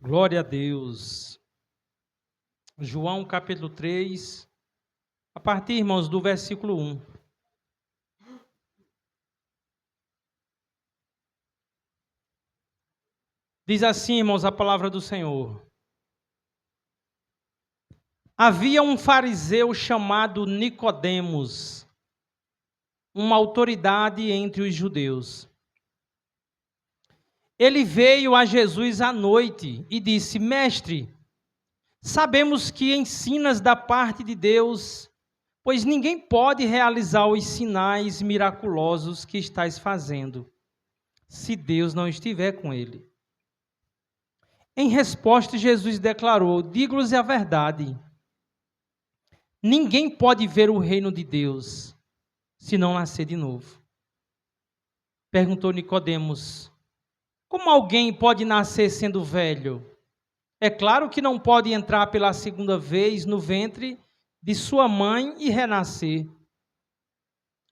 Glória a Deus. João capítulo 3, a partir, irmãos, do versículo 1. Diz assim, irmãos, a palavra do Senhor. Havia um fariseu chamado Nicodemos, uma autoridade entre os judeus. Ele veio a Jesus à noite e disse: Mestre, sabemos que ensinas da parte de Deus, pois ninguém pode realizar os sinais miraculosos que estás fazendo, se Deus não estiver com ele. Em resposta, Jesus declarou: digo-lhes a verdade. Ninguém pode ver o reino de Deus se não nascer de novo. Perguntou Nicodemos: como alguém pode nascer sendo velho? É claro que não pode entrar pela segunda vez no ventre de sua mãe e renascer.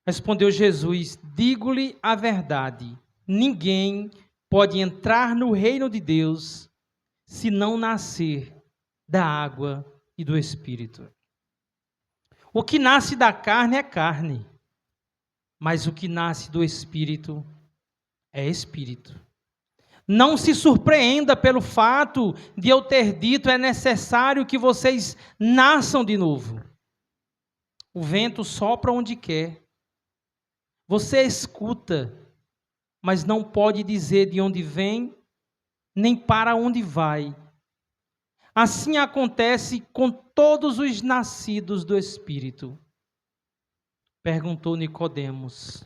Respondeu Jesus: digo-lhe a verdade. Ninguém pode entrar no reino de Deus se não nascer da água e do Espírito. O que nasce da carne é carne, mas o que nasce do Espírito é Espírito. Não se surpreenda pelo fato de eu ter dito: é necessário que vocês nasçam de novo. O vento sopra onde quer. Você escuta, mas não pode dizer de onde vem, nem para onde vai. Assim acontece com todos os nascidos do Espírito. Perguntou Nicodemos: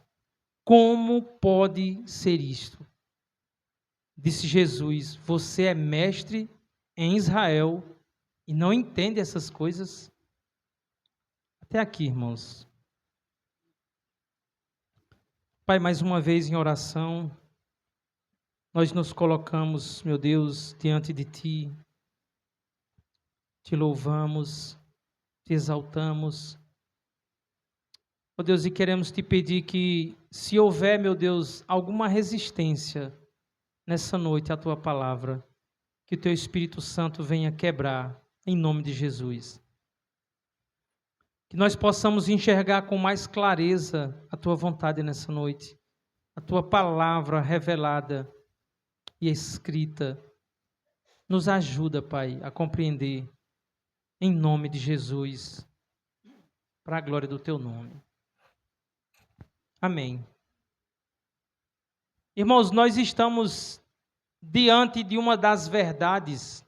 como pode ser isto? Disse Jesus: você é mestre em Israel e não entende essas coisas? Até aqui, irmãos. Pai, mais uma vez em oração, nós nos colocamos, meu Deus, diante de Ti. Te louvamos, te exaltamos. Ó Deus, e queremos te pedir que, se houver, meu Deus, alguma resistência nessa noite à Tua palavra, que o Teu Espírito Santo venha quebrar, em nome de Jesus. Que nós possamos enxergar com mais clareza a Tua vontade nessa noite, a Tua palavra revelada e escrita. Nos ajuda, Pai, a compreender, em nome de Jesus, para a glória do Teu nome. Amém. Irmãos, nós estamos diante de uma das verdades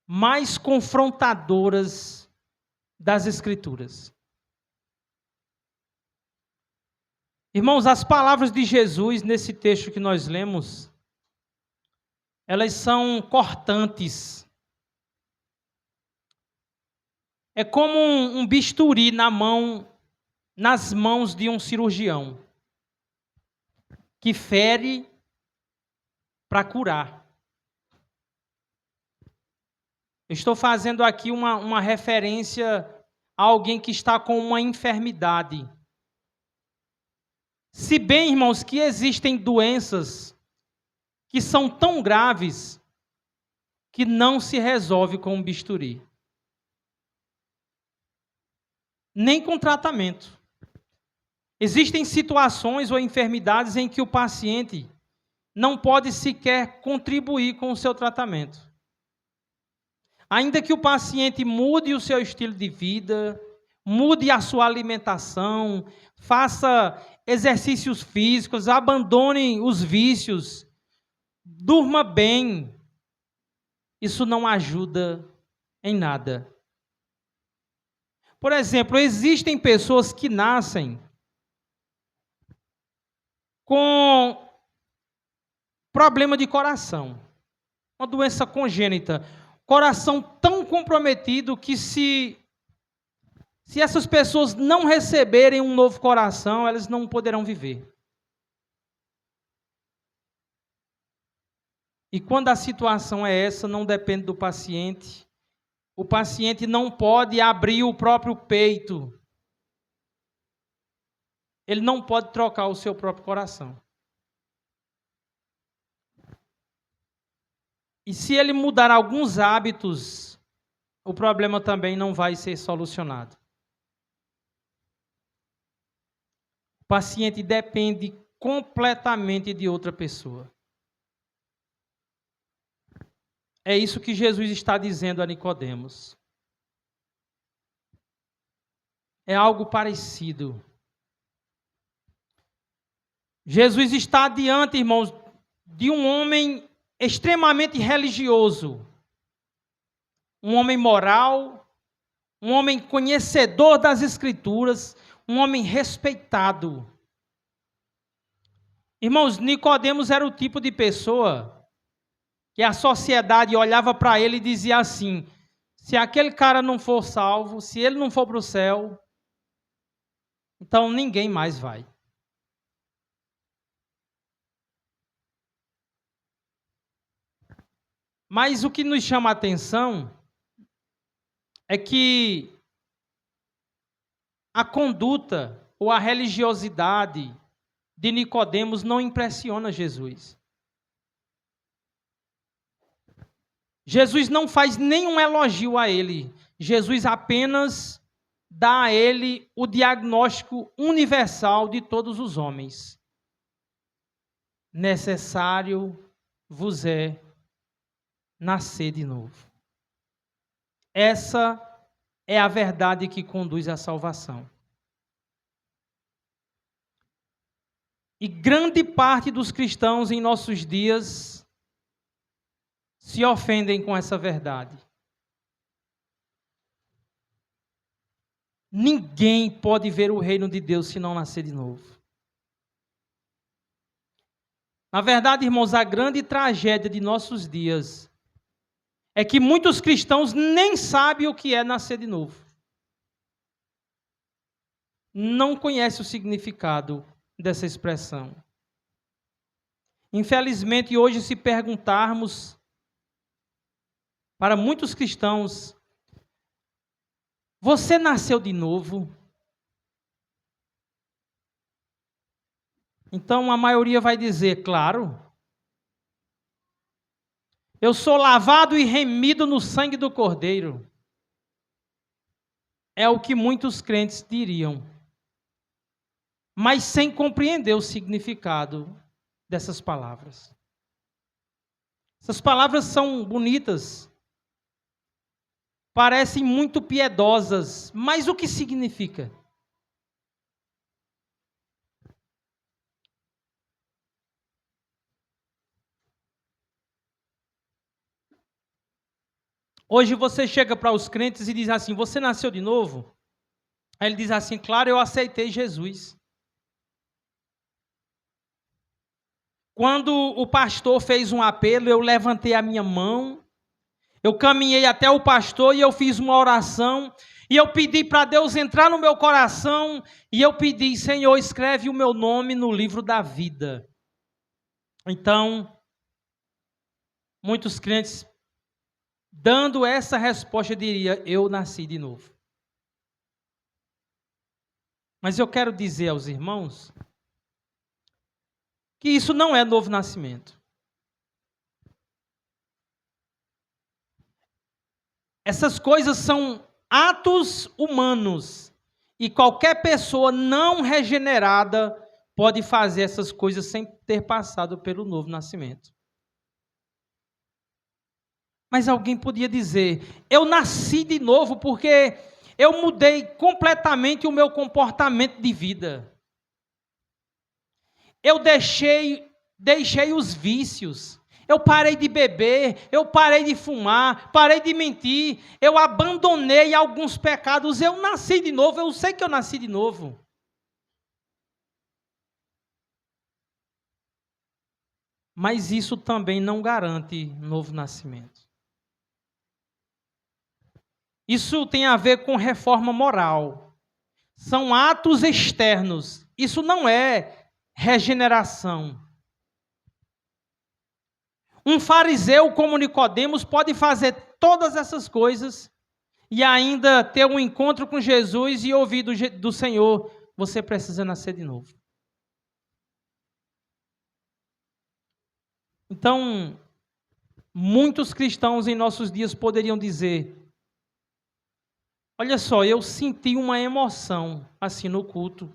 mais confrontadoras das Escrituras. Irmãos, as palavras de Jesus nesse texto que nós lemos, elas são cortantes. É como um bisturi nas mãos de um cirurgião, que fere para curar. Eu estou fazendo aqui uma referência a alguém que está com uma enfermidade. Se bem, irmãos, que existem doenças que são tão graves que não se resolve com um bisturi, nem com tratamento. Existem situações ou enfermidades em que o paciente não pode sequer contribuir com o seu tratamento. Ainda que o paciente mude o seu estilo de vida, mude a sua alimentação, faça exercícios físicos, abandone os vícios, durma bem, isso não ajuda em nada. Por exemplo, existem pessoas que nascem com problema de coração, uma doença congênita, coração tão comprometido que se essas pessoas não receberem um novo coração, elas não poderão viver. E quando a situação é essa, não depende do paciente. O paciente não pode abrir o próprio peito. Ele não pode trocar o seu próprio coração. E se ele mudar alguns hábitos, o problema também não vai ser solucionado. O paciente depende completamente de outra pessoa. É isso que Jesus está dizendo a Nicodemos. É algo parecido. Jesus está diante, irmãos, de um homem extremamente religioso, um homem moral, um homem conhecedor das Escrituras, um homem respeitado. Irmãos, Nicodemos era o tipo de pessoa que a sociedade olhava para ele e dizia assim: se aquele cara não for salvo, se ele não for para o céu, então ninguém mais vai. Mas o que nos chama a atenção é que a conduta ou a religiosidade de Nicodemos não impressiona Jesus. Jesus não faz nenhum elogio a ele. Jesus apenas dá a ele o diagnóstico universal de todos os homens. Necessário vos é nascer de novo. Essa é a verdade que conduz à salvação. E grande parte dos cristãos em nossos dias se ofendem com essa verdade. Ninguém pode ver o reino de Deus se não nascer de novo. Na verdade, irmãos, a grande tragédia de nossos dias é que muitos cristãos nem sabem o que é nascer de novo. Não conhecem o significado dessa expressão. Infelizmente, hoje, se perguntarmos para muitos cristãos: você nasceu de novo? Então a maioria vai dizer: claro. Eu sou lavado e remido no sangue do Cordeiro. É o que muitos crentes diriam, mas sem compreender o significado dessas palavras. Essas palavras são bonitas, parecem muito piedosas, mas o que significa? Hoje você chega para os crentes e diz assim: você nasceu de novo? Aí ele diz assim: claro, eu aceitei Jesus. Quando o pastor fez um apelo, eu levantei a minha mão, eu caminhei até o pastor e eu fiz uma oração, e eu pedi para Deus entrar no meu coração, e eu pedi: Senhor, escreve o meu nome no livro da vida. Então, muitos crentes, dando essa resposta, diria: eu nasci de novo. Mas eu quero dizer aos irmãos que isso não é novo nascimento. Essas coisas são atos humanos, e qualquer pessoa não regenerada pode fazer essas coisas sem ter passado pelo novo nascimento. Mas alguém podia dizer: eu nasci de novo porque eu mudei completamente o meu comportamento de vida. Eu deixei os vícios. Eu parei de beber, eu parei de fumar, parei de mentir, eu abandonei alguns pecados, eu nasci de novo, eu sei que eu nasci de novo. Mas isso também não garante novo nascimento. Isso tem a ver com reforma moral. São atos externos. Isso não é regeneração. Um fariseu como Nicodemos pode fazer todas essas coisas e ainda ter um encontro com Jesus e ouvir do Senhor: você precisa nascer de novo. Então, Muitos cristãos em nossos dias poderiam dizer: olha só, eu senti uma emoção assim no culto,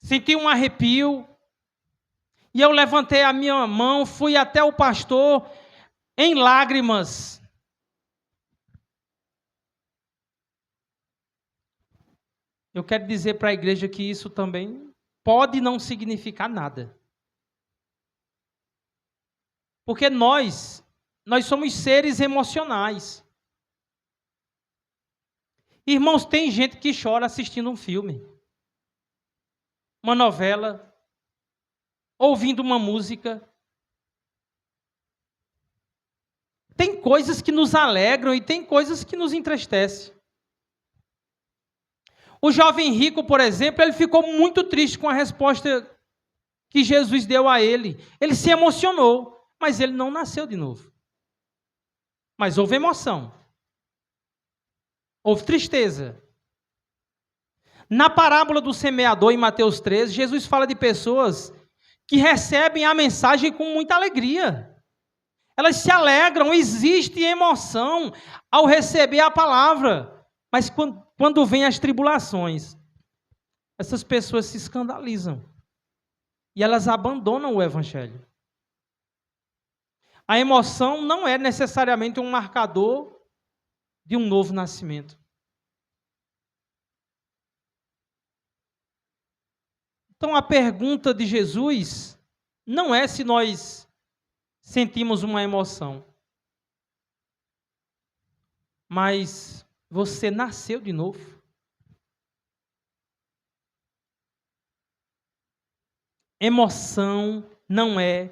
senti um arrepio, e eu levantei a minha mão, fui até o pastor em lágrimas. Eu quero dizer para a igreja que isso também pode não significar nada. Porque nós somos seres emocionais. Irmãos, tem gente que chora assistindo um filme, uma novela, ouvindo uma música. Tem coisas que nos alegram e tem coisas que nos entristecem. O jovem rico, por exemplo, ele ficou muito triste com a resposta que Jesus deu a ele. Ele se emocionou, mas ele não nasceu de novo. Mas houve emoção. Houve tristeza. Na parábola do semeador, em Mateus 13, Jesus fala de pessoas que recebem a mensagem com muita alegria. Elas se alegram, existe emoção ao receber a palavra. Mas quando vêm as tribulações, essas pessoas se escandalizam. E elas abandonam o evangelho. A emoção não é necessariamente um marcador de um novo nascimento. Então a pergunta de Jesus não é se nós sentimos uma emoção, mas você nasceu de novo. Emoção não é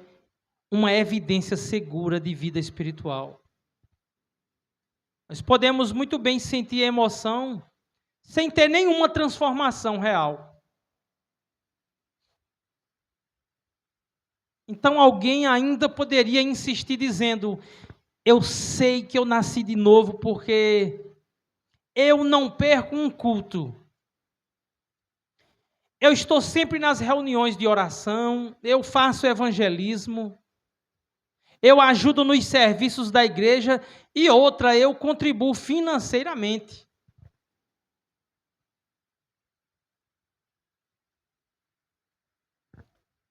uma evidência segura de vida espiritual. Nós podemos muito bem sentir emoção sem ter nenhuma transformação real. Então alguém ainda poderia insistir dizendo: eu sei que eu nasci de novo porque eu não perco um culto. Eu estou sempre nas reuniões de oração, eu faço evangelismo, eu ajudo nos serviços da igreja e outra, eu contribuo financeiramente.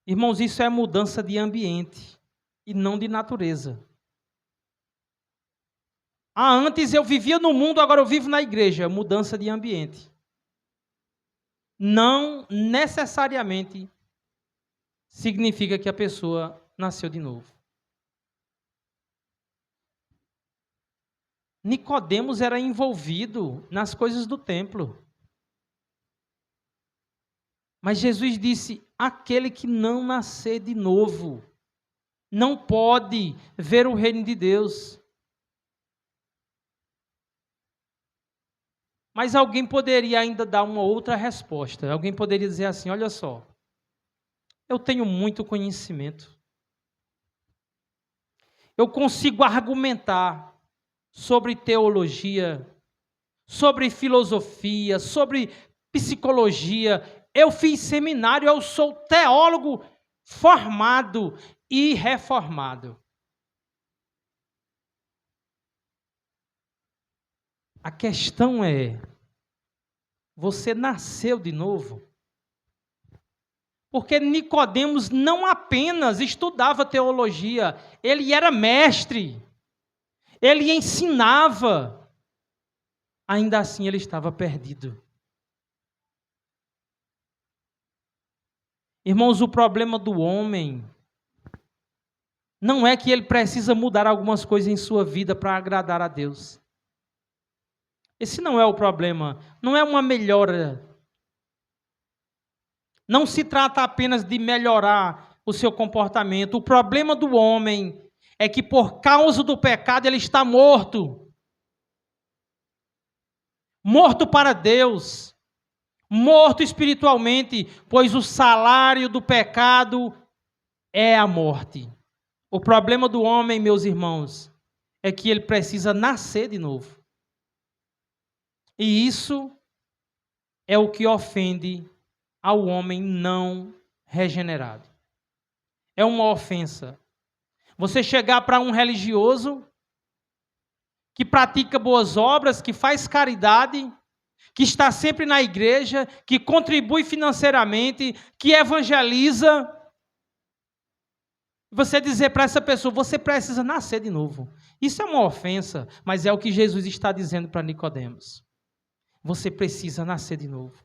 Irmãos, isso é mudança de ambiente e não de natureza. Antes eu vivia no mundo, agora eu vivo na igreja. Mudança de ambiente. Não necessariamente significa que a pessoa nasceu de novo. Nicodemos era envolvido nas coisas do templo. Mas Jesus disse: aquele que não nascer de novo não pode ver o reino de Deus. Mas alguém poderia ainda dar uma outra resposta. Alguém poderia dizer assim: olha só, eu tenho muito conhecimento. Eu consigo argumentar sobre teologia, sobre filosofia, sobre psicologia. Eu fiz seminário, eu sou teólogo formado e reformado. A questão é: você nasceu de novo? Porque Nicodemos não apenas estudava teologia, ele era mestre, ele ensinava. Ainda assim ele estava perdido. Irmãos, o problema do homem não é que ele precisa mudar algumas coisas em sua vida para agradar a Deus. Esse não é o problema, não é uma melhora. Não se trata apenas de melhorar o seu comportamento. O problema do homem é que por causa do pecado ele está morto. Morto para Deus. Morto espiritualmente, pois o salário do pecado é a morte. O problema do homem, meus irmãos, é que ele precisa nascer de novo. E isso é o que ofende ao homem não regenerado. É uma ofensa. Você chegar para um religioso que pratica boas obras, que faz caridade, que está sempre na igreja, que contribui financeiramente, que evangeliza, você dizer para essa pessoa, você precisa nascer de novo. Isso é uma ofensa, mas é o que Jesus está dizendo para Nicodemos. Você precisa nascer de novo.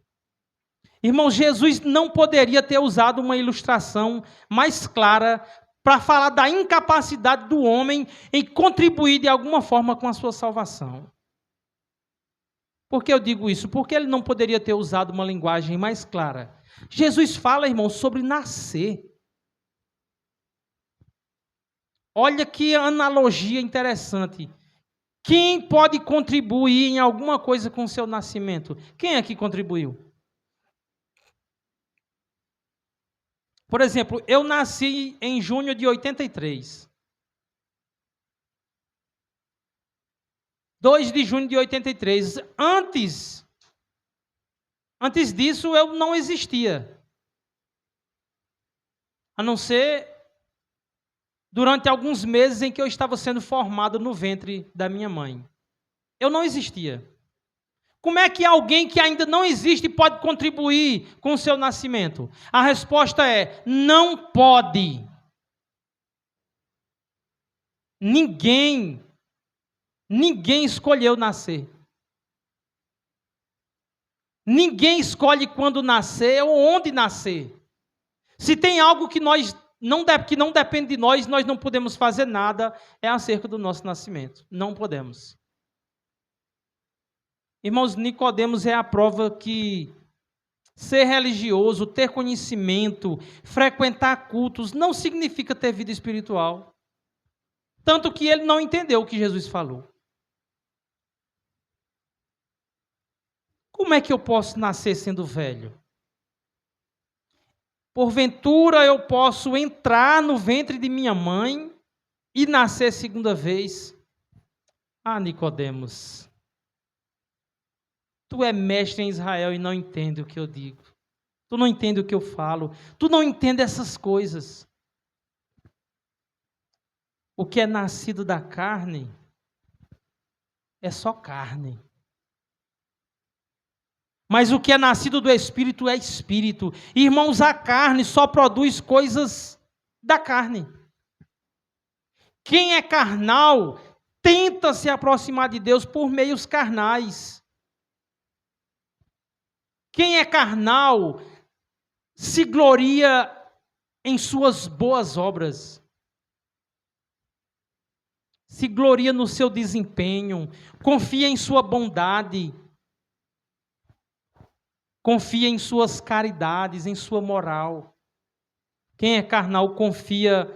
Irmão, Jesus não poderia ter usado uma ilustração mais clara para falar da incapacidade do homem em contribuir de alguma forma com a sua salvação. Por que eu digo isso? Porque ele não poderia ter usado uma linguagem mais clara. Jesus fala, irmão, sobre nascer. Olha que analogia interessante. Quem pode contribuir em alguma coisa com o seu nascimento? Quem é que contribuiu? Por exemplo, eu nasci em junho de 83. 2 de junho de 83. Antes disso, eu não existia. A não ser durante alguns meses em que eu estava sendo formado no ventre da minha mãe. Eu não existia. Como é que alguém que ainda não existe pode contribuir com o seu nascimento? A resposta é: não pode. Ninguém escolheu nascer. Ninguém escolhe quando nascer ou onde nascer. Se tem algo que não depende de nós não podemos fazer nada, é acerca do nosso nascimento. Não podemos. Irmãos, Nicodemos é a prova que ser religioso, ter conhecimento, frequentar cultos, não significa ter vida espiritual. Tanto que ele não entendeu o que Jesus falou. Como é que eu posso nascer sendo velho? Porventura eu posso entrar no ventre de minha mãe e nascer segunda vez? Ah, Nicodemos, tu é mestre em Israel e não entende o que eu digo. Tu não entende o que eu falo. Tu não entende essas coisas. O que é nascido da carne é só carne. Mas o que é nascido do Espírito é Espírito. Irmãos, a carne só produz coisas da carne. Quem é carnal tenta se aproximar de Deus por meios carnais. Quem é carnal se gloria em suas boas obras. Se gloria no seu desempenho, confia em sua bondade, confia em suas caridades, em sua moral. Quem é carnal confia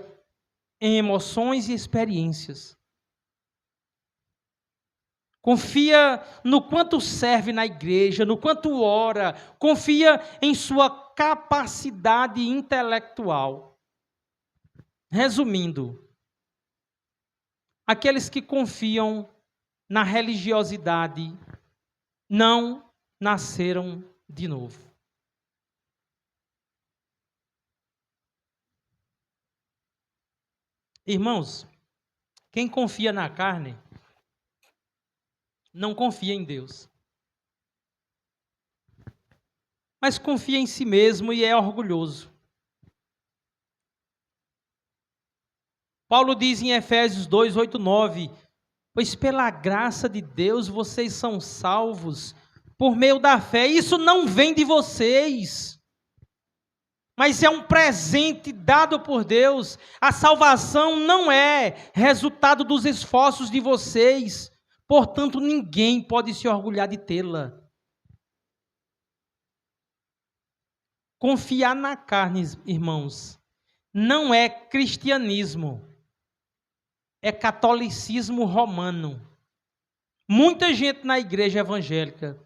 em emoções e experiências. Confia no quanto serve na igreja, no quanto ora, confia em sua capacidade intelectual. Resumindo, aqueles que confiam na religiosidade não nasceram de novo. Irmãos, quem confia na carne não confia em Deus, mas confia em si mesmo e é orgulhoso. Paulo diz em Efésios 2, 8, 9: pois pela graça de Deus vocês são salvos por meio da fé. Isso não vem de vocês, mas é um presente dado por Deus. A salvação não é resultado dos esforços de vocês, portanto ninguém pode se orgulhar de tê-la. Confiar na carne, irmãos, não é cristianismo, é catolicismo romano. Muita gente na igreja evangélica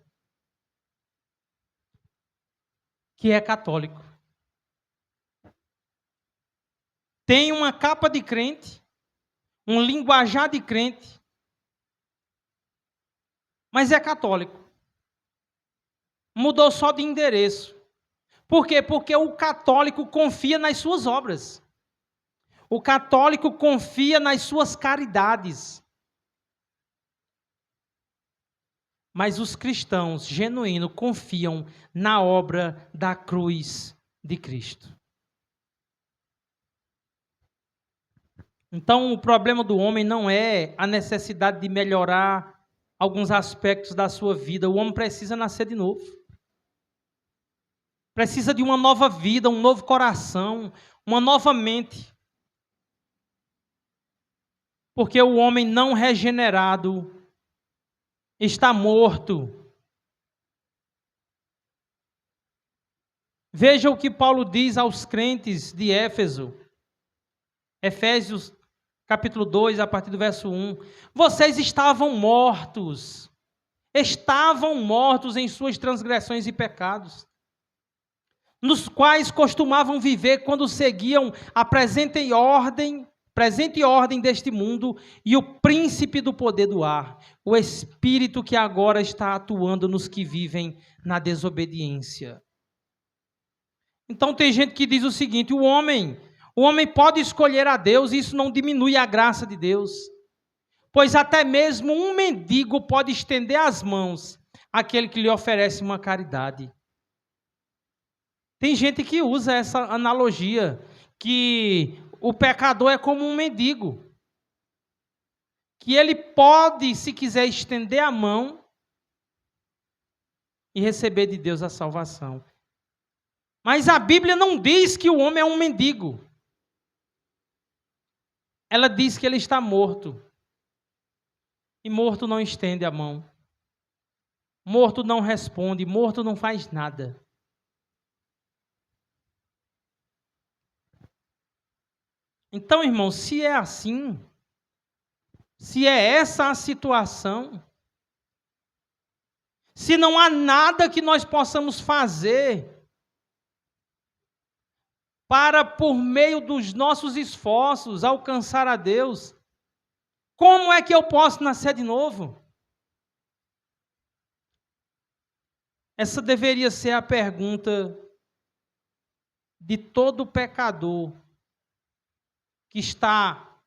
que é católico tem uma capa de crente, um linguajar de crente, mas é católico. Mudou só de endereço. Por quê? Porque o católico confia nas suas obras. O católico confia nas suas caridades. Mas os cristãos genuínos confiam na obra da cruz de Cristo. Então, o problema do homem não é a necessidade de melhorar alguns aspectos da sua vida. O homem precisa nascer de novo. Precisa de uma nova vida, um novo coração, uma nova mente. Porque o homem não regenerado está morto. Veja o que Paulo diz aos crentes de Éfeso. Efésios capítulo 2, a partir do verso 1. Vocês estavam mortos em suas transgressões e pecados, nos quais costumavam viver quando seguiam a presente ordem deste mundo e o príncipe do poder do ar, o espírito que agora está atuando nos que vivem na desobediência. Então tem gente que diz o seguinte: o homem pode escolher a Deus, e isso não diminui a graça de Deus, pois até mesmo um mendigo pode estender as mãos àquele que lhe oferece uma caridade. Tem gente que usa essa analogia, que o pecador é como um mendigo, que ele pode, se quiser, estender a mão e receber de Deus a salvação. Mas a Bíblia não diz que o homem é um mendigo. Ela diz que ele está morto. E morto não estende a mão. Morto não responde, morto não faz nada. Então, irmão, se é assim, se é essa a situação, se não há nada que nós possamos fazer para, por meio dos nossos esforços, alcançar a Deus, como é que eu posso nascer de novo? Essa deveria ser a pergunta de todo pecador que está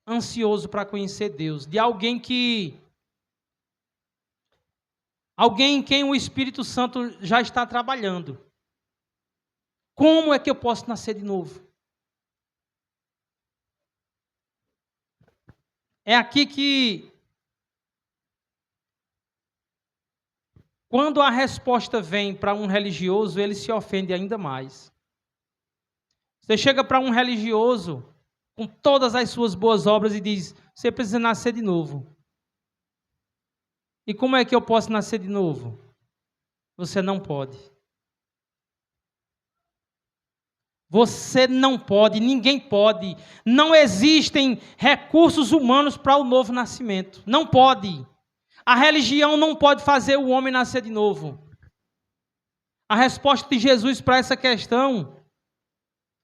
ansioso para conhecer Deus, de alguém em quem o Espírito Santo já está trabalhando. Como é que eu posso nascer de novo? É aqui que, quando a resposta vem para um religioso, ele se ofende ainda mais. Você chega para um religioso com todas as suas boas obras e diz: você precisa nascer de novo. E como é que eu posso nascer de novo? Você não pode. Você não pode, ninguém pode. Não existem recursos humanos para o novo nascimento. Não pode. A religião não pode fazer o homem nascer de novo. A resposta de Jesus para essa questão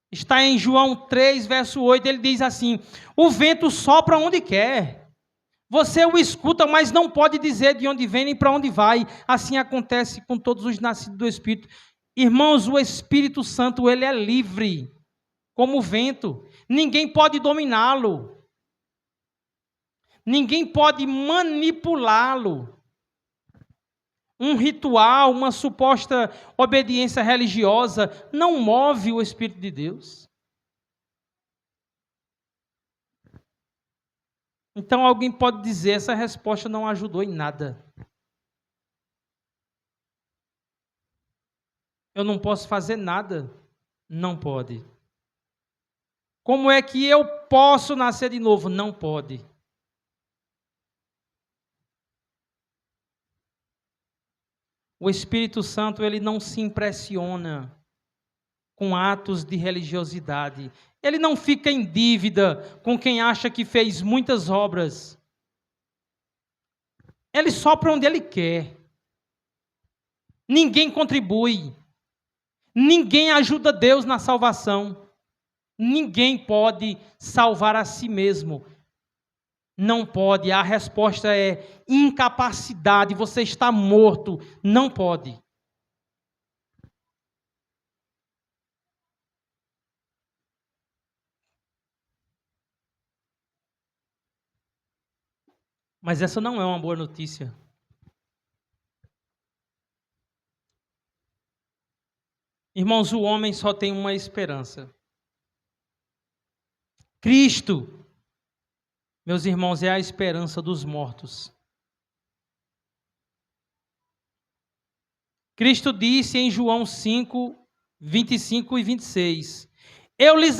está em João 3, verso 8. Ele diz assim: o vento sopra onde quer. Você o escuta, mas não pode dizer de onde vem nem para onde vai. Assim acontece com todos os nascidos do Espírito. Irmãos, o Espírito Santo, ele é livre, como o vento. Ninguém pode dominá-lo. Ninguém pode manipulá-lo. Um ritual, uma suposta obediência religiosa não move o Espírito de Deus. Então alguém pode dizer: essa resposta não ajudou em nada. Eu não posso fazer nada. Não pode. Como é que eu posso nascer de novo? Não pode. O Espírito Santo, ele não se impressiona com atos de religiosidade. Ele não fica em dívida com quem acha que fez muitas obras. Ele sopra onde ele quer. Ninguém contribui. Ninguém ajuda Deus na salvação. Ninguém pode salvar a si mesmo. Não pode. A resposta é incapacidade. Você está morto. Não pode. Mas essa não é uma boa notícia. Irmãos, o homem só tem uma esperança. Cristo, meus irmãos, é a esperança dos mortos. Cristo disse em João 5, 25 e 26, eu lhes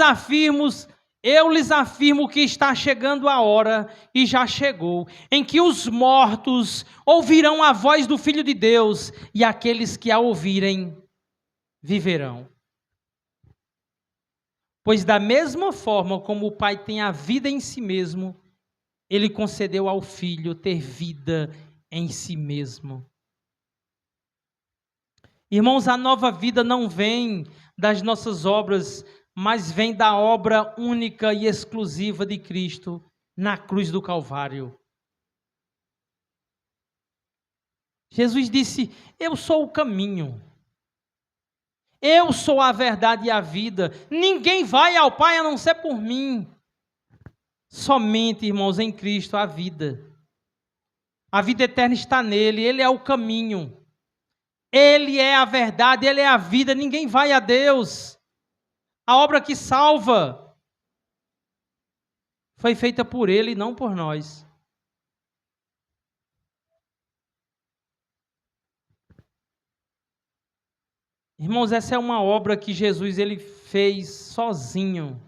afirmo que está chegando a hora, e já chegou, em que os mortos ouvirão a voz do Filho de Deus, e aqueles que a ouvirem viverão. Pois da mesma forma como o Pai tem a vida em si mesmo, Ele concedeu ao Filho ter vida em si mesmo. Irmãos, a nova vida não vem das nossas obras, mas vem da obra única e exclusiva de Cristo na cruz do Calvário. Jesus disse, eu sou o caminho. Eu sou a verdade e a vida. Ninguém vai ao Pai a não ser por mim. Somente, irmãos, em Cristo a vida. A vida eterna está nele, Ele é o caminho. Ele é a verdade, Ele é a vida. Ninguém vai a Deus. A obra que salva foi feita por Ele e não por nós. Irmãos, essa é uma obra que Jesus ele fez sozinho.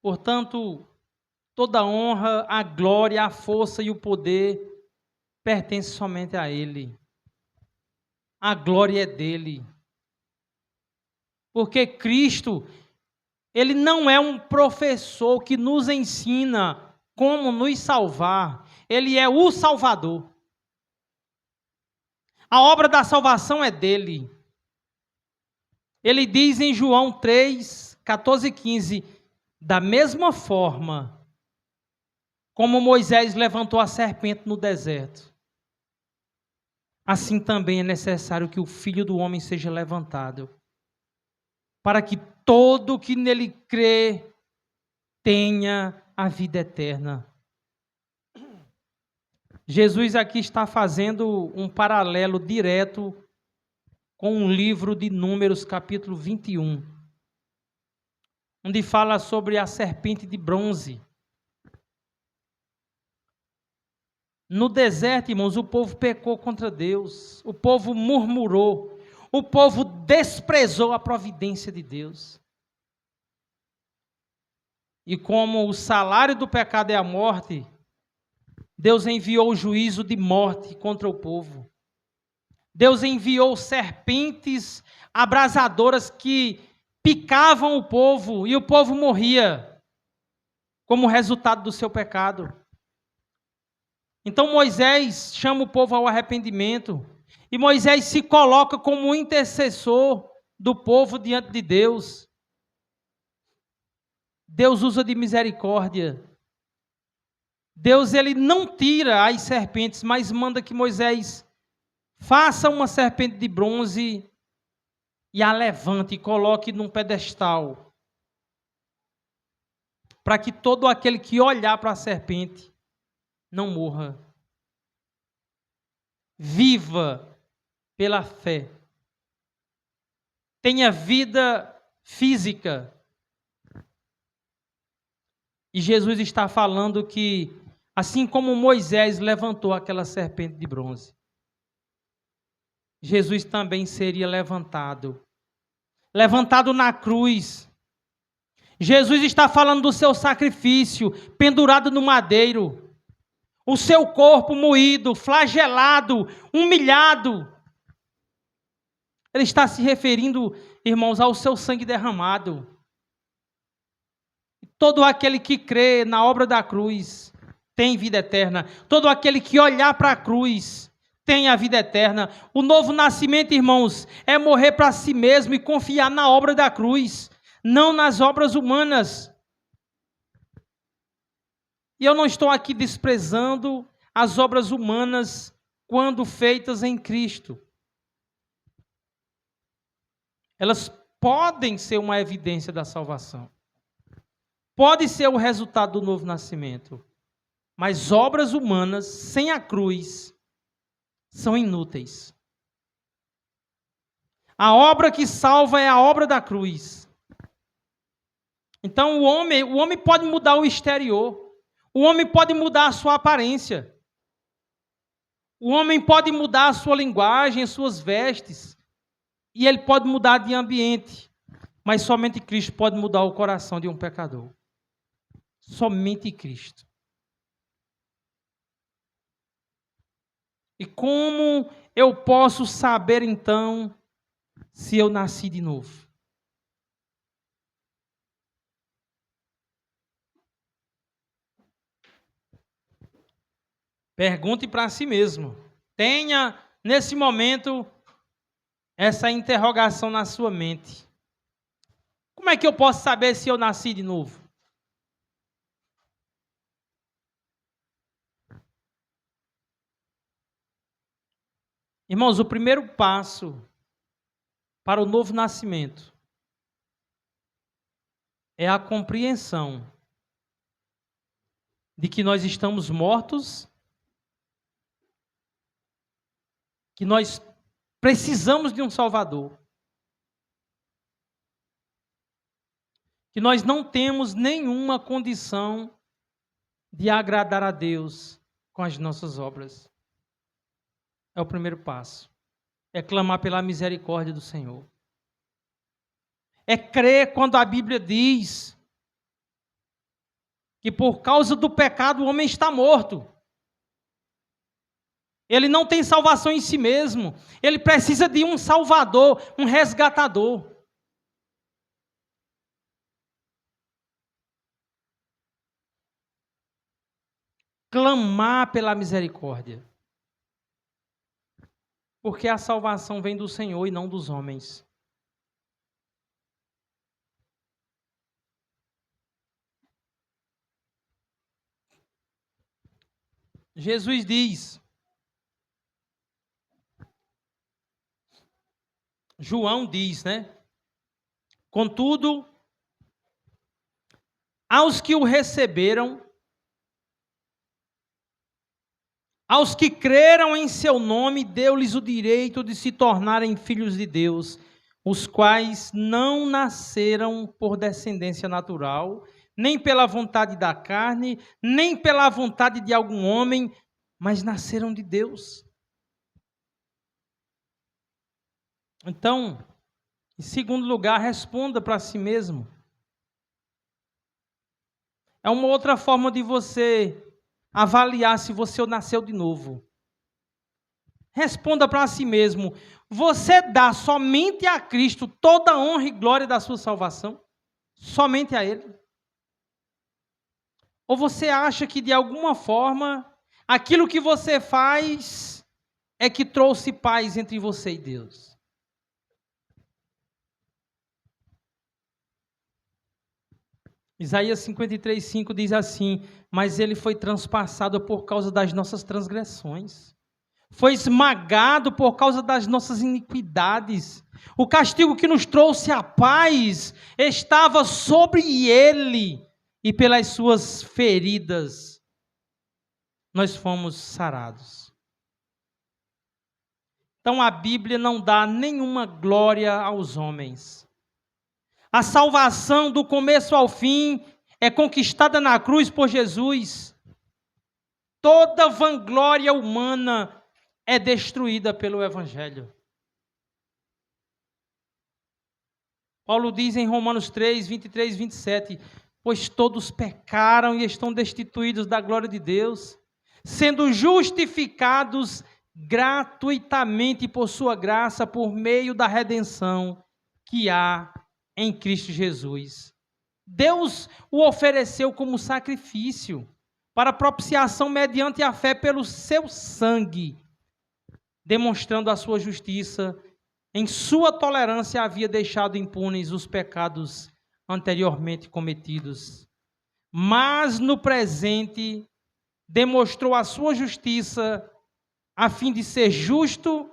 Portanto, toda a honra, a glória, a força e o poder pertencem somente a Ele. A glória é dele. Porque Cristo, Ele não é um professor que nos ensina como nos salvar. Ele é o Salvador. A obra da salvação é dele. Ele diz em João 3, 14 e 15, da mesma forma como Moisés levantou a serpente no deserto, assim também é necessário que o Filho do Homem seja levantado, para que todo que nele crê tenha a vida eterna. Jesus aqui está fazendo um paralelo direto com o livro de Números, capítulo 21, onde fala sobre a serpente de bronze. No deserto, irmãos, o povo pecou contra Deus, o povo murmurou, o povo desprezou a providência de Deus. E como o salário do pecado é a morte, Deus enviou o juízo de morte contra o povo. Deus enviou serpentes abrasadoras que picavam o povo e o povo morria como resultado do seu pecado. Então Moisés chama o povo ao arrependimento e Moisés se coloca como intercessor do povo diante de Deus. Deus usa de misericórdia. Deus ele não tira as serpentes, mas manda que Moisés faça uma serpente de bronze e a levante e coloque num pedestal, para que todo aquele que olhar para a serpente não morra. Viva pela fé. Tenha vida física. E Jesus está falando que, assim como Moisés levantou aquela serpente de bronze, Jesus também seria levantado na cruz. Jesus está falando do seu sacrifício, pendurado no madeiro, o seu corpo moído, flagelado, humilhado. Ele está se referindo, irmãos, ao seu sangue derramado. Todo aquele que crê na obra da cruz tem vida eterna. Todo aquele que olhar para a cruz tem a vida eterna. O novo nascimento, irmãos, é morrer para si mesmo e confiar na obra da cruz, não nas obras humanas. E eu não estou aqui desprezando as obras humanas quando feitas em Cristo. Elas podem ser uma evidência da salvação. pode ser o resultado do novo nascimento, mas obras humanas sem a cruz são inúteis. A obra que salva é a obra da cruz. Então o homem pode mudar o exterior, o homem pode mudar a sua aparência, o homem pode mudar a sua linguagem, as suas vestes, e ele pode mudar de ambiente, mas somente Cristo pode mudar o coração de um pecador. Somente Cristo. E como eu posso saber então se eu nasci de novo? Pergunte para si mesmo. Tenha, nesse momento, essa interrogação na sua mente. Como é que eu posso saber se eu nasci de novo? Irmãos, o primeiro passo para o novo nascimento é a compreensão de que nós estamos mortos, que nós precisamos de um Salvador, que nós não temos nenhuma condição de agradar a Deus com as nossas obras. É o primeiro passo. É clamar pela misericórdia do Senhor. É crer quando a Bíblia diz que por causa do pecado o homem está morto. Ele não tem salvação em si mesmo. Ele precisa de um Salvador, um resgatador. Clamar pela misericórdia. Porque a salvação vem do Senhor e não dos homens. Jesus diz, João diz, né? Contudo, aos que o receberam, aos que creram em seu nome, deu-lhes o direito de se tornarem filhos de Deus, os quais não nasceram por descendência natural, nem pela vontade da carne, nem pela vontade de algum homem, mas nasceram de Deus. Então, em segundo lugar, responda para si mesmo. É uma outra forma de você avaliar se você nasceu de novo. Responda para si mesmo. Você dá somente a Cristo toda a honra e glória da sua salvação? Somente a Ele? Ou você acha que de alguma forma aquilo que você faz é que trouxe paz entre você e Deus? Isaías 53:5 diz assim: mas ele foi transpassado por causa das nossas transgressões, foi esmagado por causa das nossas iniquidades. O castigo que nos trouxe a paz estava sobre ele, e pelas suas feridas nós fomos sarados. Então a Bíblia não dá nenhuma glória aos homens. A salvação do começo ao fim é conquistada na cruz por Jesus. Toda vanglória humana é destruída pelo Evangelho. Paulo diz em Romanos 3, 23 e 27, pois todos pecaram e estão destituídos da glória de Deus, sendo justificados gratuitamente por sua graça, por meio da redenção que há em Cristo Jesus. Deus o ofereceu como sacrifício para propiciação mediante a fé pelo seu sangue, demonstrando a sua justiça. Em sua tolerância havia deixado impunes os pecados anteriormente cometidos, mas no presente demonstrou a sua justiça a fim de ser justo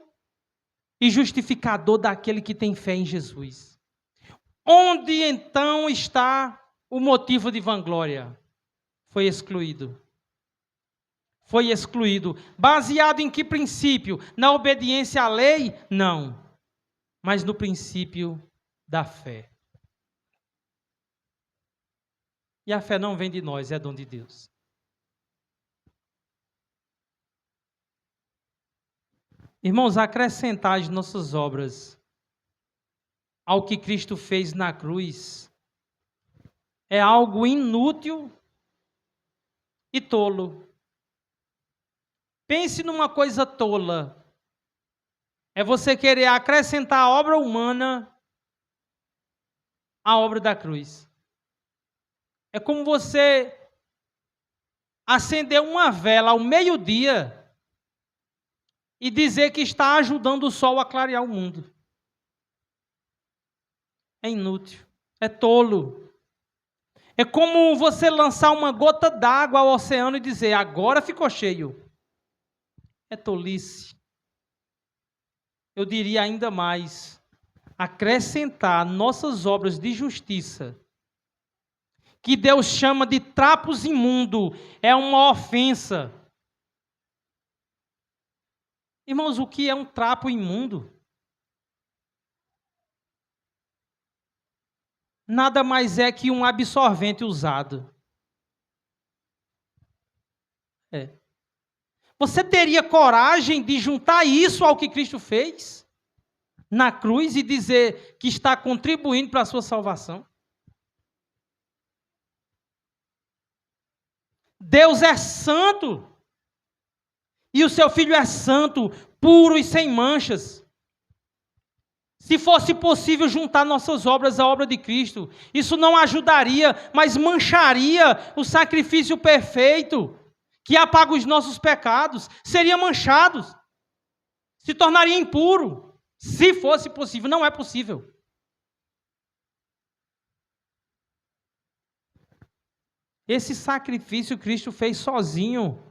e justificador daquele que tem fé em Jesus. Onde então está o motivo de vanglória foi excluído. Foi excluído. Baseado em que princípio? Na obediência à lei? Não. Mas no princípio da fé. E a fé não vem de nós, é dom de Deus. Irmãos, acrescentar as nossas obras ao que Cristo fez na cruz é algo inútil e tolo. Pense numa coisa tola. É você querer acrescentar a obra humana à obra da cruz. É como você acender uma vela ao meio-dia e dizer que está ajudando o sol a clarear o mundo. É inútil, é tolo. É como você lançar uma gota d'água ao oceano e dizer, agora ficou cheio. É tolice. Eu diria ainda mais, acrescentar nossas obras de justiça, que Deus chama de trapos imundos, é uma ofensa. Irmãos, o que é um trapo imundo? Nada mais é que um absorvente usado. Você teria coragem de juntar isso ao que Cristo fez na cruz e dizer que está contribuindo para a sua salvação? Deus é santo e o seu Filho é santo, puro e sem manchas. Se fosse possível juntar nossas obras à obra de Cristo, isso não ajudaria, mas mancharia o sacrifício perfeito que apaga os nossos pecados, seria manchado, se tornaria impuro. Se fosse possível, não é possível. Esse sacrifício Cristo fez sozinho,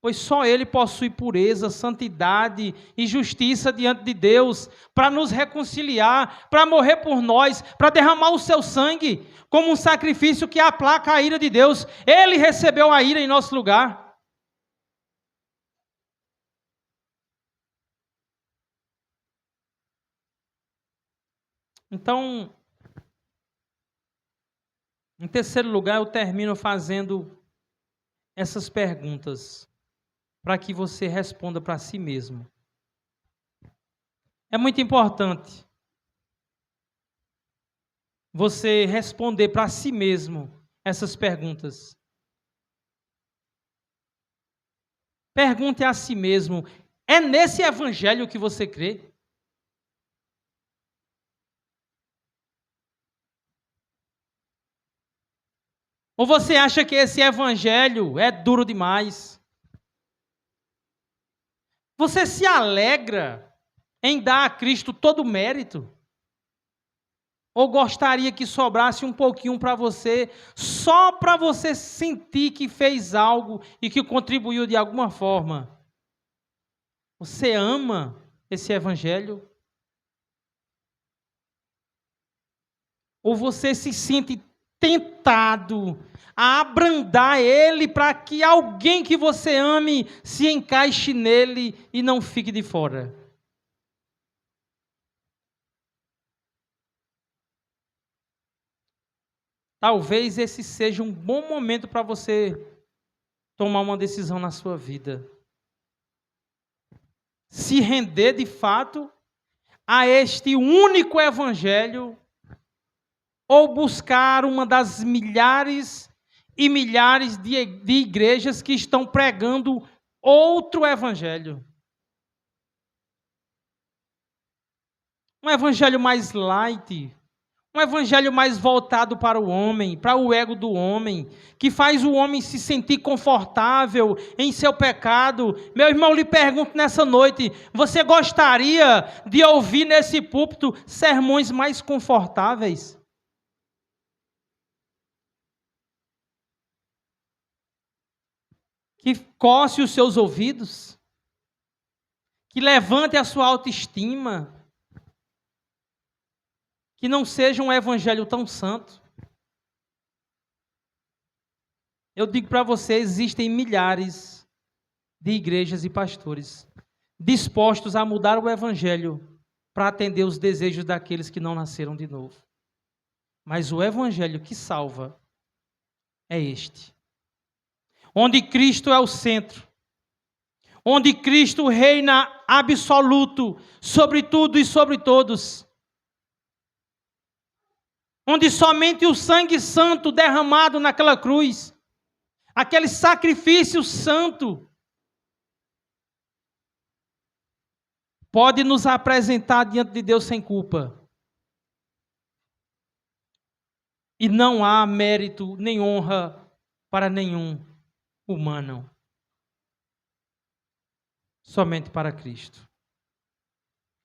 pois só Ele possui pureza, santidade e justiça diante de Deus, para nos reconciliar, para morrer por nós, para derramar o seu sangue, como um sacrifício que aplaca a ira de Deus. Ele recebeu a ira em nosso lugar. Então, em terceiro lugar, eu termino fazendo essas perguntas, para que você responda para si mesmo. É muito importante você responder para si mesmo essas perguntas. Pergunte a si mesmo: é nesse evangelho que você crê? Ou você acha que esse evangelho é duro demais? Você se alegra em dar a Cristo todo o mérito? Ou gostaria que sobrasse um pouquinho para você, só para você sentir que fez algo e que contribuiu de alguma forma? Você ama esse evangelho? Ou você se sente tentado a abrandar ele para que alguém que você ame se encaixe nele e não fique de fora? Talvez esse seja um bom momento para você tomar uma decisão na sua vida. Se render de fato a este único evangelho, ou buscar uma das milhares e milhares de igrejas que estão pregando outro evangelho. Um evangelho mais light, um evangelho mais voltado para o homem, para o ego do homem, que faz o homem se sentir confortável em seu pecado. Meu irmão, lhe pergunto nessa noite, você gostaria de ouvir nesse púlpito sermões mais confortáveis? Que coce os seus ouvidos? Que levante a sua autoestima? Que não seja um evangelho tão santo? Eu digo para você, existem milhares de igrejas e pastores dispostos a mudar o evangelho para atender os desejos daqueles que não nasceram de novo. Mas o evangelho que salva é este, onde Cristo é o centro, onde Cristo reina absoluto sobre tudo e sobre todos, onde somente o sangue santo derramado naquela cruz, aquele sacrifício santo, pode nos apresentar diante de Deus sem culpa. E não há mérito nem honra para nenhum humano. Somente para Cristo.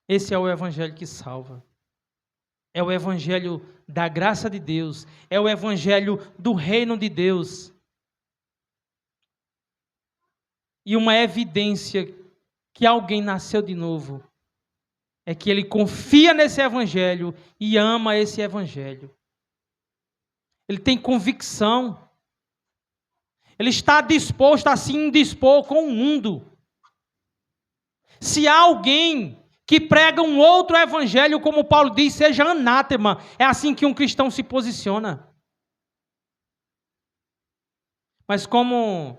Esse é o evangelho que salva. É o evangelho da graça de Deus. É o evangelho do reino de Deus. E uma evidência que alguém nasceu de novo é que ele confia nesse evangelho e ama esse evangelho. Ele tem convicção. Ele está disposto a se indispor com o mundo. Se há alguém que prega um outro evangelho, como Paulo diz, seja anátema. É assim que um cristão se posiciona. Mas como o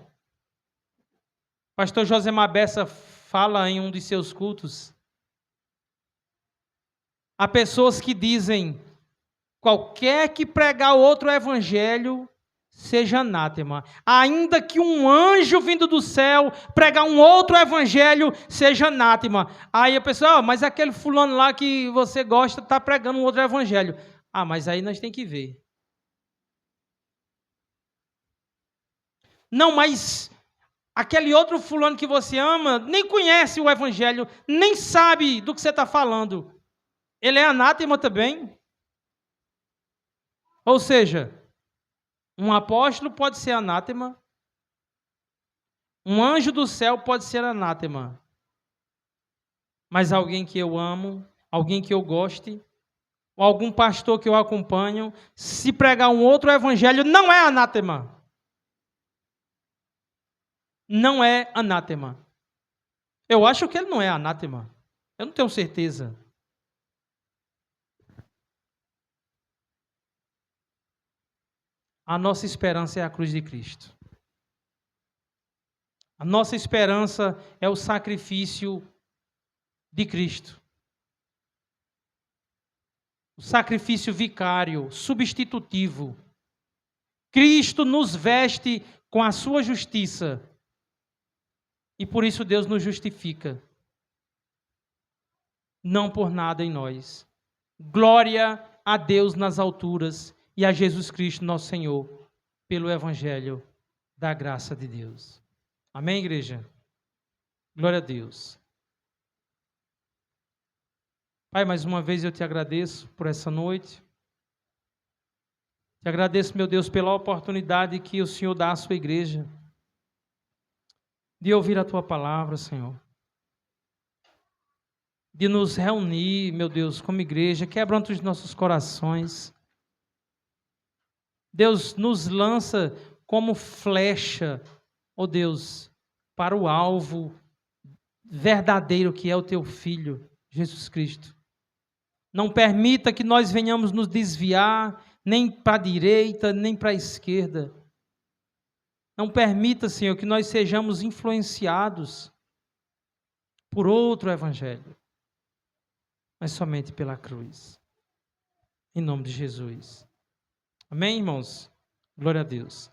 pastor Josemar Bessa fala em um de seus cultos, há pessoas que dizem, qualquer que pregar outro evangelho, seja anátema. Ainda que um anjo vindo do céu pregar um outro evangelho, seja anátema. Aí a pessoa, mas aquele fulano lá que você gosta está pregando um outro evangelho. Ah, mas aí nós temos que ver. Não, mas aquele outro fulano que você ama nem conhece o evangelho, nem sabe do que você está falando. Ele é anátema também? Ou seja, um apóstolo pode ser anátema, um anjo do céu pode ser anátema, mas alguém que eu amo, alguém que eu goste, ou algum pastor que eu acompanho, se pregar um outro evangelho, não é anátema. Não é anátema. Eu acho que ele não é anátema. Eu não tenho certeza. A nossa esperança é a cruz de Cristo. A nossa esperança é o sacrifício de Cristo. O sacrifício vicário, substitutivo. Cristo nos veste com a sua justiça. E por isso Deus nos justifica. Não por nada em nós. Glória a Deus nas alturas e a Jesus Cristo, nosso Senhor, pelo Evangelho da graça de Deus. Amém, igreja? Glória a Deus. Pai, mais uma vez eu te agradeço por essa noite. Te agradeço, meu Deus, pela oportunidade que o Senhor dá à sua igreja de ouvir a tua palavra, Senhor. De nos reunir, meu Deus, como igreja, quebrando os nossos corações. Deus nos lança como flecha, ó Deus, para o alvo verdadeiro que é o teu Filho, Jesus Cristo. Não permita que nós venhamos nos desviar, nem para a direita, nem para a esquerda. Não permita, Senhor, que nós sejamos influenciados por outro evangelho, mas somente pela cruz. Em nome de Jesus. Amém, irmãos? Glória a Deus.